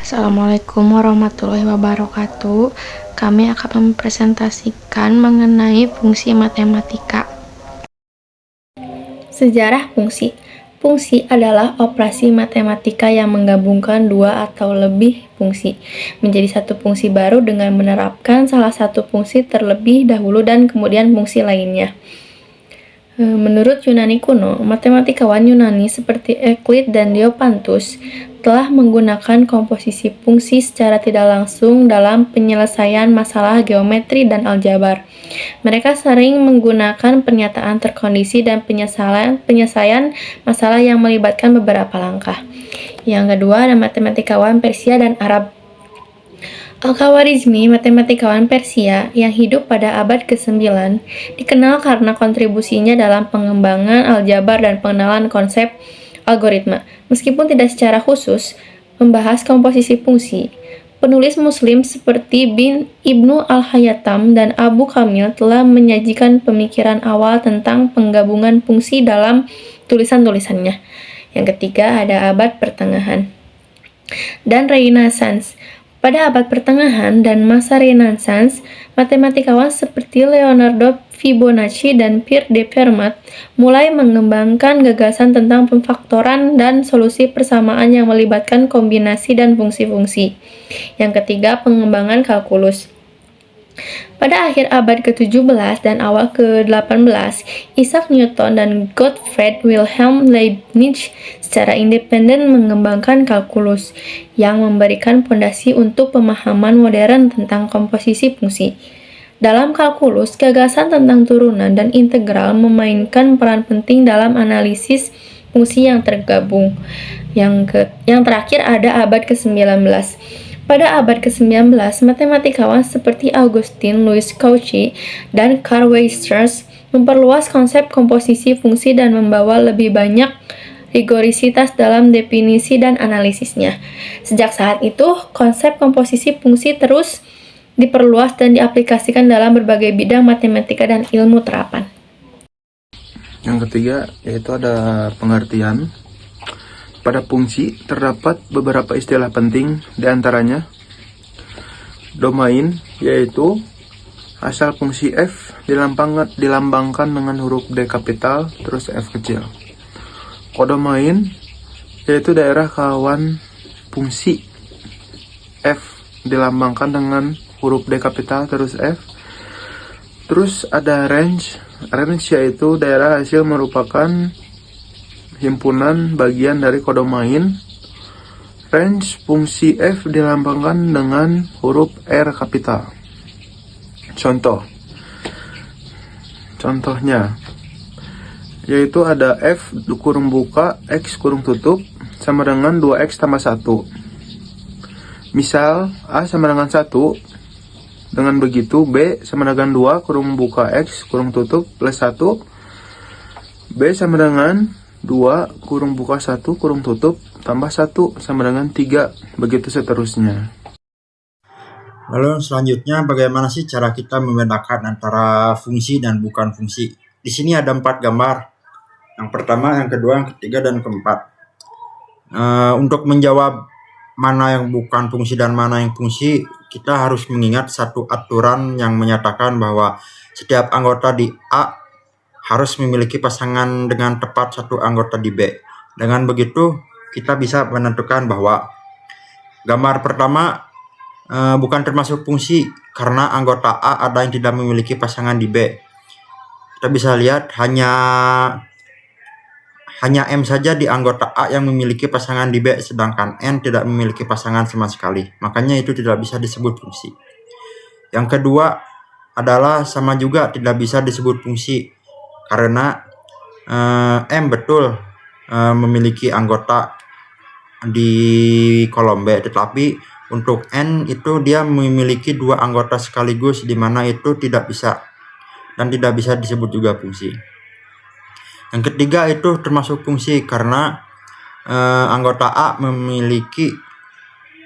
Assalamualaikum warahmatullahi wabarakatuh. Kami akan mempresentasikan mengenai fungsi matematika. Sejarah fungsi. Fungsi adalah operasi matematika yang menggabungkan dua atau lebih fungsi menjadi satu fungsi baru dengan menerapkan salah satu fungsi terlebih dahulu dan kemudian fungsi lainnya. Menurut Yunani kuno, matematikawan Yunani seperti Euclid dan Diopantus telah menggunakan komposisi fungsi secara tidak langsung dalam penyelesaian masalah geometri dan aljabar. Mereka sering menggunakan pernyataan terkondisi dan penyelesaian masalah yang melibatkan beberapa langkah. Yang kedua ada matematikawan Persia dan Arab. Al-Khawarizmi, matematikawan Persia yang hidup pada abad ke-9, dikenal karena kontribusinya dalam pengembangan aljabar dan pengenalan konsep algoritma. Meskipun tidak secara khusus membahas komposisi fungsi, penulis Muslim seperti Ibnu Al-Haytham dan Abu Kamil telah menyajikan pemikiran awal tentang penggabungan fungsi dalam tulisan-tulisannya. Yang ketiga ada abad pertengahan dan Renaissance. Pada abad pertengahan dan masa Renaissance, matematikawan seperti Leonardo Fibonacci dan Pierre de Fermat mulai mengembangkan gagasan tentang pemfaktoran dan solusi persamaan yang melibatkan kombinasi dan fungsi-fungsi. Yang ketiga, pengembangan kalkulus. Pada akhir abad ke-17 dan awal ke-18, Isaac Newton dan Gottfried Wilhelm Leibniz secara independen mengembangkan kalkulus yang memberikan fondasi untuk pemahaman modern tentang komposisi fungsi. Dalam kalkulus, gagasan tentang turunan dan integral memainkan peran penting dalam analisis fungsi yang tergabung. Yang terakhir ada abad ke-19. Pada abad ke-19, matematikawan seperti Augustin Louis Cauchy dan Carl Weierstrass memperluas konsep komposisi fungsi dan membawa lebih banyak rigorisitas dalam definisi dan analisisnya. Sejak saat itu, konsep komposisi fungsi terus diperluas dan diaplikasikan dalam berbagai bidang matematika dan ilmu terapan. Yang ketiga yaitu ada pengertian. Pada fungsi terdapat beberapa istilah penting, diantaranya domain, yaitu asal fungsi f dilambangkan dengan huruf D kapital terus f kecil. Kodomain, yaitu daerah kawan fungsi f dilambangkan dengan huruf D kapital terus f. Terus ada range, yaitu daerah hasil merupakan himpunan bagian dari kodomain. Range fungsi f dilambangkan dengan huruf R kapital. Contohnya yaitu ada f kurung buka x kurung tutup sama dengan 2x tambah 1. Misal A sama dengan 1, dengan begitu B sama dengan 2 kurung buka x kurung tutup plus 1, B sama dengan 2 kurung buka 1 kurung tutup tambah 1 sama dengan 3, begitu seterusnya. Lalu selanjutnya bagaimana sih cara kita membedakan antara fungsi dan bukan fungsi? Di sini ada 4 gambar. Yang pertama, yang kedua, yang ketiga, dan keempat. Untuk menjawab mana yang bukan fungsi dan mana yang fungsi, kita harus mengingat satu aturan yang menyatakan bahwa setiap anggota di A harus memiliki pasangan dengan tepat satu anggota di B. Dengan begitu, kita bisa menentukan bahwa gambar pertama bukan termasuk fungsi karena anggota A ada yang tidak memiliki pasangan di B. Kita bisa lihat hanya M saja di anggota A yang memiliki pasangan di B, sedangkan N tidak memiliki pasangan sama sekali. Makanya itu tidak bisa disebut fungsi. Yang kedua adalah sama juga tidak bisa disebut fungsi karena M betul memiliki anggota di kolom B, tetapi untuk N itu dia memiliki 2 anggota sekaligus, di mana itu tidak bisa dan tidak bisa disebut juga fungsi. Yang ketiga itu termasuk fungsi karena anggota A memiliki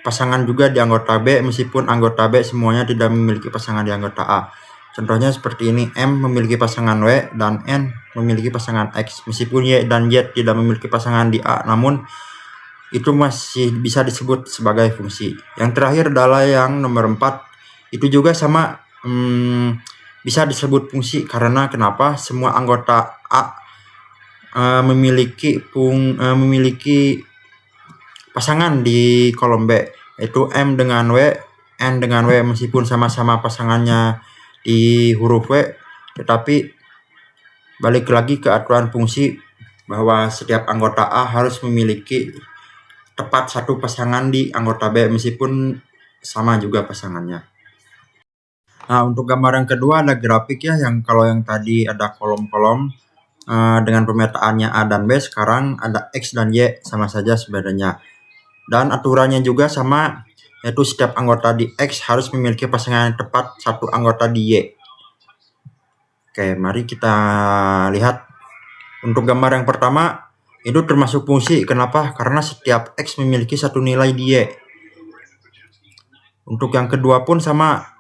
pasangan juga di anggota B, meskipun anggota B semuanya tidak memiliki pasangan di anggota A. Contohnya seperti ini, M memiliki pasangan W dan N memiliki pasangan X. Meskipun Y dan Y tidak memiliki pasangan di A, namun itu masih bisa disebut sebagai fungsi. Yang terakhir adalah yang nomor 4, itu juga sama, bisa disebut fungsi karena kenapa? Semua anggota A memiliki pasangan di kolom B, yaitu M dengan W, N dengan W, meskipun sama-sama pasangannya di huruf W, tetapi balik lagi ke aturan fungsi bahwa setiap anggota A harus memiliki tepat satu pasangan di anggota B meskipun sama juga pasangannya. Nah, untuk gambar yang kedua ada grafik ya, yang kalau yang tadi ada kolom-kolom dengan pemetaannya A dan B, sekarang ada X dan Y, sama saja sebenarnya. Dan aturannya juga sama, yaitu setiap anggota di X harus memiliki pasangan yang tepat satu anggota di Y. Oke, mari kita lihat. Untuk gambar yang pertama, itu termasuk fungsi. Kenapa? Karena setiap X memiliki satu nilai di Y. Untuk yang kedua pun sama,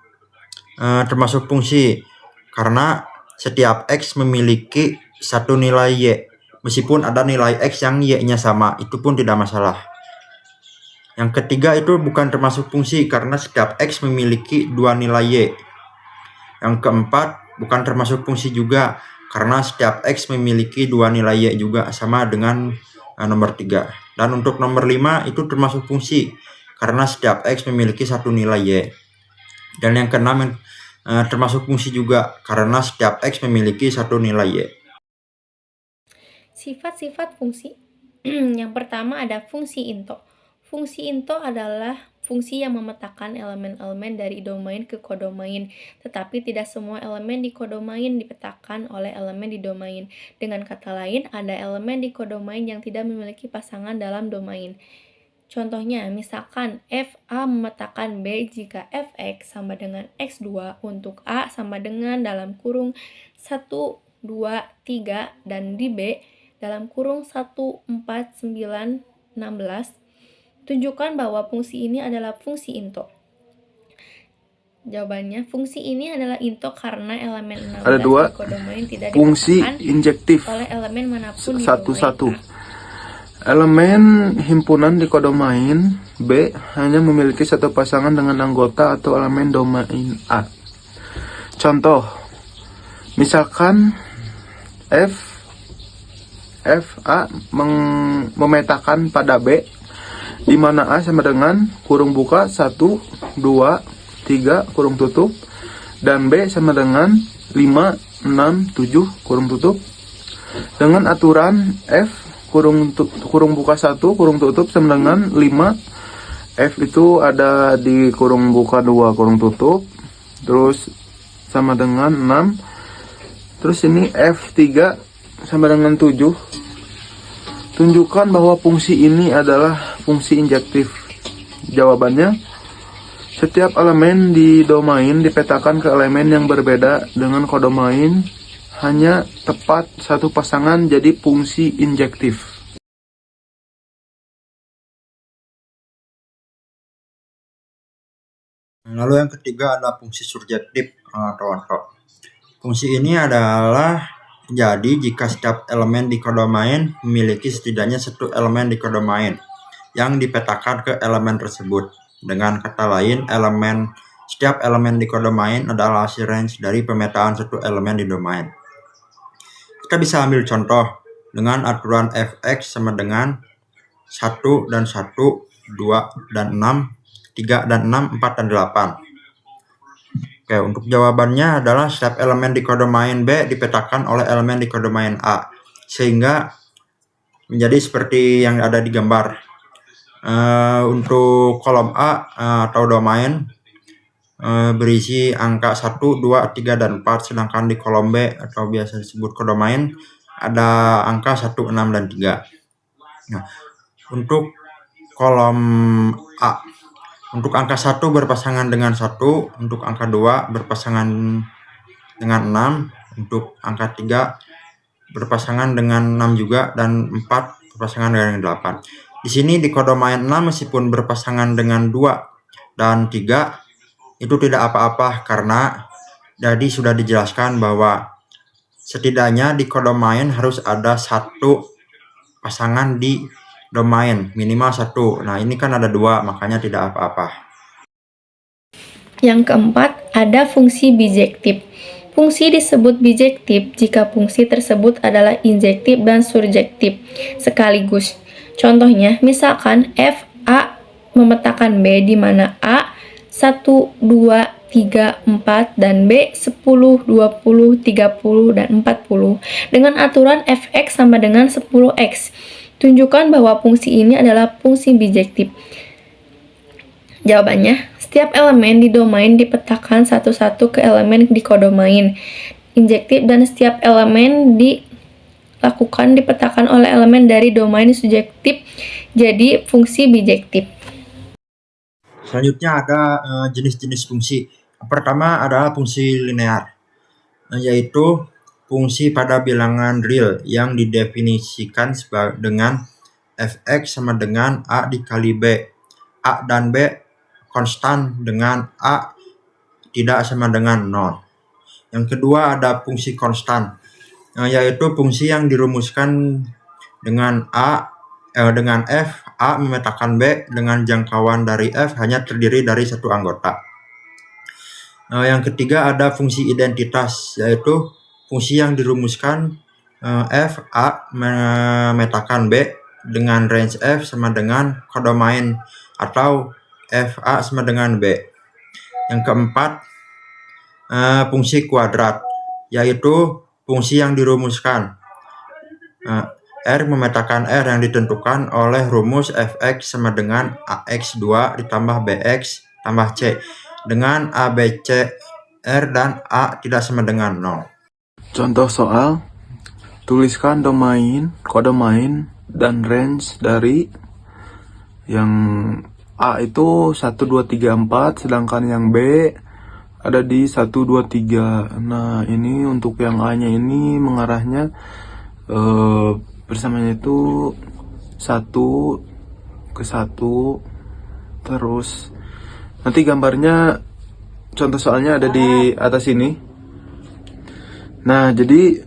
termasuk fungsi. Karena setiap X memiliki satu nilai Y. Meskipun ada nilai X yang Y-nya sama, itu pun tidak masalah. Yang ketiga itu bukan termasuk fungsi karena setiap X memiliki dua nilai Y. Yang keempat bukan termasuk fungsi juga karena setiap X memiliki dua nilai Y juga, sama dengan nomor 3. Dan untuk nomor 5 itu termasuk fungsi karena setiap X memiliki satu nilai Y. Dan yang keenam termasuk fungsi juga karena setiap X memiliki satu nilai Y. Sifat-sifat fungsi. Yang pertama ada fungsi into. Fungsi into adalah fungsi yang memetakan elemen-elemen dari domain ke kodomain, tetapi tidak semua elemen di kodomain dipetakan oleh elemen di domain. Dengan kata lain, ada elemen di kodomain yang tidak memiliki pasangan dalam domain. Contohnya, misalkan FA memetakan B jika Fx sama dengan X2 untuk A sama dengan dalam kurung 1, 2, 3, dan di B dalam kurung 1, 4, 9, 16. Tunjukkan bahwa fungsi ini adalah fungsi into. Jawabannya, fungsi ini adalah into karena elemen 16 Ada dua di kodomain tidak fungsi dipetakan injektif. oleh elemen manapun di Satu-satu. domain A. Elemen himpunan di kodomain B hanya memiliki satu pasangan dengan anggota atau elemen domain A. Contoh, misalkan A memetakan pada B, di mana A sama dengan kurung buka 1, 2, 3 kurung tutup, dan B sama dengan 5, 6, 7 kurung tutup. Dengan aturan F kurung buka 1 kurung tutup sama dengan 5, F itu ada di kurung buka 2 kurung tutup, terus sama dengan 6, terus ini F3 sama dengan 7. Tunjukkan bahwa fungsi ini adalah fungsi injektif. Jawabannya, setiap elemen di domain dipetakan ke elemen yang berbeda dengan kodomain hanya tepat satu pasangan, jadi fungsi injektif. Lalu yang ketiga adalah fungsi surjektif, kawan-kawan. Fungsi ini adalah jadi jika setiap elemen di kodomain memiliki setidaknya satu elemen di kodomain yang dipetakan ke elemen tersebut. Dengan kata lain, setiap elemen di kodomain adalah hasil range dari pemetaan satu elemen di domain. Kita bisa ambil contoh dengan aturan Fx sama dengan 1 dan 1, 2 dan 6, 3 dan 6, 4 dan 8. Oke, untuk jawabannya adalah setiap elemen di kodomain B dipetakan oleh elemen di kodomain A, sehingga menjadi seperti yang ada di gambar. Untuk kolom A atau domain berisi angka 1, 2, 3, dan 4, sedangkan di kolom B atau biasa disebut kodomain ada angka 1, 6, dan 3. Nah, untuk kolom A, untuk angka 1 berpasangan dengan 1, untuk angka 2 berpasangan dengan 6, untuk angka 3 berpasangan dengan 6 juga, dan 4 berpasangan dengan 8. Di sini di kodomain 6 meskipun berpasangan dengan 2 dan 3 itu tidak apa-apa karena jadi sudah dijelaskan bahwa setidaknya di kodomain harus ada satu pasangan di domain minimal 1. Nah, ini kan ada 2, makanya tidak apa-apa. Yang keempat, ada fungsi bijektif. Fungsi disebut bijektif jika fungsi tersebut adalah injektif dan surjektif sekaligus. Contohnya, misalkan f A memetakan B di mana A 1, 2, 3, 4 dan B 10, 20, 30 dan 40 dengan aturan fx sama dengan 10x. Tunjukkan bahwa fungsi ini adalah fungsi bijektif. Jawabannya, setiap elemen di domain dipetakan satu-satu ke elemen di kodomain injektif dan setiap elemen dilakukan dipetakan oleh elemen dari domain subjektif jadi fungsi bijektif. Selanjutnya ada jenis-jenis fungsi. Pertama adalah fungsi linear, yaitu fungsi pada bilangan real yang didefinisikan dengan fx sama dengan a dikali b. A dan b konstan dengan a tidak sama dengan 0. Yang kedua ada fungsi konstan, yaitu fungsi yang dirumuskan dengan dengan f, a memetakan b dengan jangkauan dari f hanya terdiri dari satu anggota. Yang ketiga ada fungsi identitas, yaitu fungsi yang dirumuskan f, a memetakan b dengan range f sama dengan kodomain atau f a sama dengan b. Yang keempat, fungsi kuadrat, yaitu fungsi yang dirumuskan R memetakan R yang ditentukan oleh rumus fx sama dengan ax2 ditambah bx tambah c dengan a, b, c, r dan a tidak sama dengan 0. Contoh soal, tuliskan domain, kodomain, dan range dari yang A itu 1, 2, 3, 4, sedangkan yang B ada di 1, 2, 3. Nah, ini untuk yang A-nya ini mengarahnya bersamanya itu 1 ke 1, terus nanti gambarnya contoh soalnya ada di atas ini. Nah, jadi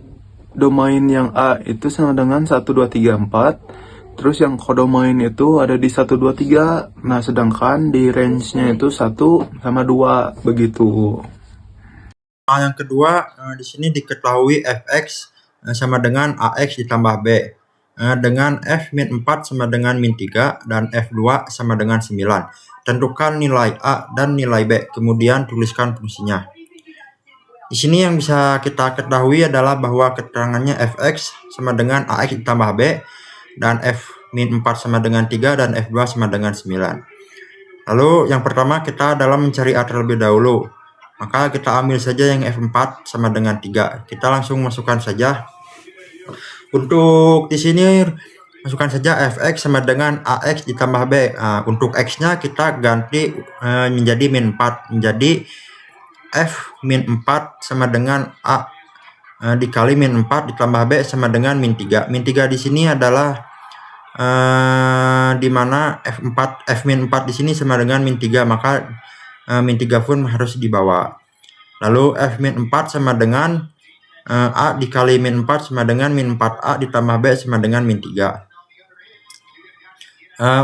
domain yang A itu sama dengan 1, 2, 3, 4. Terus yang kodomain itu ada di 1, 2, 3. Nah, sedangkan di range-nya itu 1 sama 2 begitu. Nah, yang kedua, di sini diketahui fx sama dengan ax ditambah b. Dengan f min 4 sama dengan min 3 dan f2 sama dengan 9. Tentukan nilai a dan nilai b, kemudian tuliskan fungsinya. Di sini yang bisa kita ketahui adalah bahwa keterangannya fx sama dengan ax ditambah b dan f min 4 sama dengan 3 dan f2 sama dengan 9. Lalu yang pertama kita dalam mencari a terlebih dahulu. Maka kita ambil saja yang f4 sama dengan 3. Kita langsung masukkan saja. Untuk di sini masukkan saja fx sama dengan ax ditambah b. Untuk x-nya kita ganti menjadi min 4. Menjadi f min 4 sama dengan a dikali min 4 ditambah b sama dengan min 3. Min 3 di sini adalah di mana f min 4 di sini sama dengan min 3, maka min 3 pun harus dibawa. Lalu f min 4 sama dengan a dikali min 4 sama dengan min 4a ditambah b sama dengan min 3.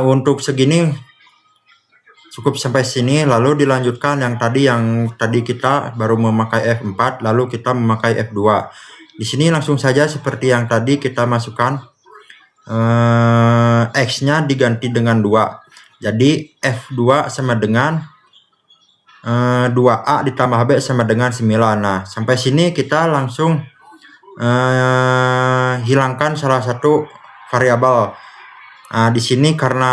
Untuk segini cukup sampai sini, lalu dilanjutkan yang tadi kita baru memakai f4, lalu kita memakai f2. Di sini langsung saja seperti yang tadi kita masukkan x-nya diganti dengan 2. Jadi f2 sama dengan 2a ditambah b sama dengan 9. Nah, sampai sini kita langsung hilangkan salah satu variabel. Di sini karena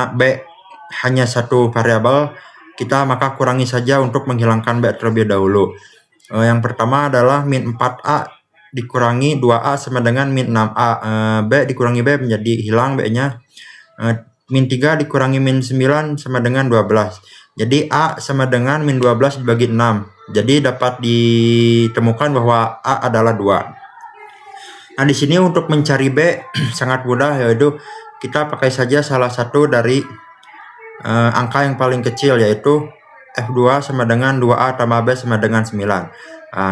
b hanya satu variabel, kita maka kurangi saja untuk menghilangkan b terlebih dahulu. Yang pertama adalah min 4a dikurangi 2a sama dengan min 6a. B dikurangi b menjadi hilang b-nya. Min 3 dikurangi min 9 sama dengan 12. Jadi a sama dengan min 12 dibagi 6. Jadi dapat ditemukan bahwa a adalah 2. Nah, di sini untuk mencari b sangat mudah, yaitu kita pakai saja salah satu dari angka yang paling kecil, yaitu f2 sama dengan 2a tambah b sama dengan 9.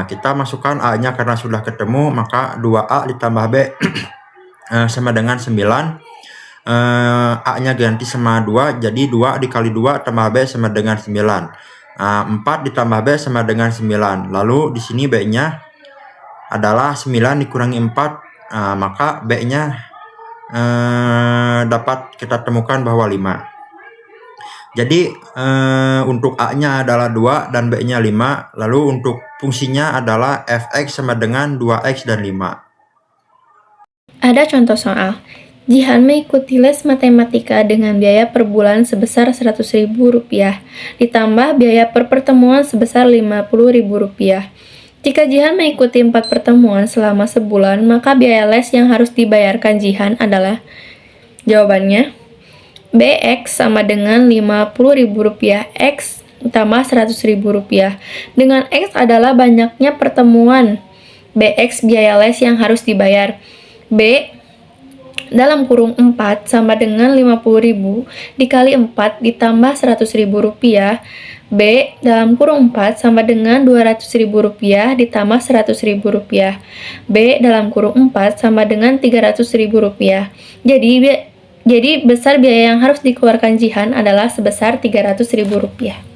Kita masukkan a-nya karena sudah ketemu, maka 2a ditambah b sama dengan 9. A-nya ganti sama 2, jadi 2 dikali 2 tambah B sama dengan 9. 4 ditambah B sama dengan 9. Lalu di sini B-nya adalah 9 dikurangi 4, maka B-nya dapat kita temukan bahwa 5. Jadi untuk A-nya adalah 2 dan B-nya 5. Lalu untuk fungsinya adalah fx sama dengan 2x dan 5. Ada contoh soal. Jihan mengikuti les matematika dengan biaya per bulan sebesar Rp100.000, ditambah biaya per pertemuan sebesar Rp50.000. Jika Jihan mengikuti 4 pertemuan selama sebulan, maka biaya les yang harus dibayarkan Jihan adalah, jawabannya, Bx sama dengan Rp50.000, X tambah Rp100.000. Dengan X adalah banyaknya pertemuan, Bx biaya les yang harus dibayar. B dalam kurung 4 sama dengan 50.000 dikali 4 ditambah Rp100.000. B dalam kurung 4 sama dengan Rp200.000 ditambah Rp100.000. B dalam kurung 4 sama dengan Rp300.000. Jadi besar biaya yang harus dikeluarkan Jihan adalah sebesar Rp300.000.